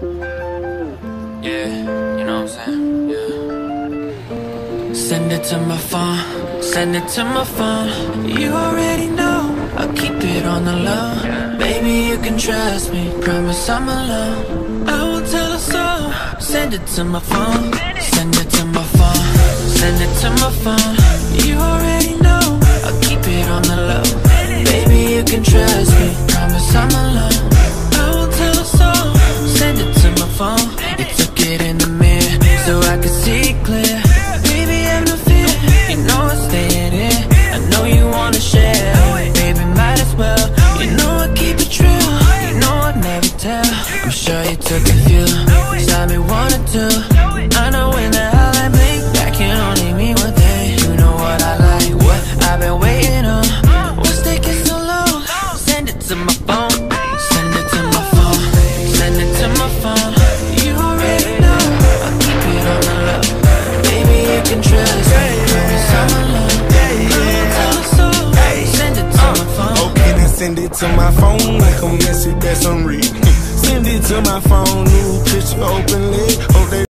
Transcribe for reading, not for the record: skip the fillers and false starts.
Yeah, you know what I'm saying? Yeah. Send it to my phone, send it to my phone. You already know, I'll keep it on the low. Baby, you can trust me, promise I'm alone. I won't tell a soul. Send it to my phone, send it to my phone, send it to my phone. You already know, I'll keep it on the low. Baby, you can trust me, promise I'm alone. I won't tell a soul. Send it to my phone. You took it in the mirror so I could see clear. Baby, have no fear, you know I'm staying here. I know you wanna share, baby, might as well. You know I keep it true, you know I'd never tell. I'm sure you took a few, tell me one or two. I know when the hell I blink, that can only mean one thing. You know what I like, what I've been waiting on. What's taking so long? Send it to my phone, send it to my phone, send it to my phone. You already know, I'll keep it on the low. Baby, you can trust me, promise I'm alone. Send it to my phone. Okay, then send it to my phone like a message that's unread. Send it to my phone, new picture openly. Oh, they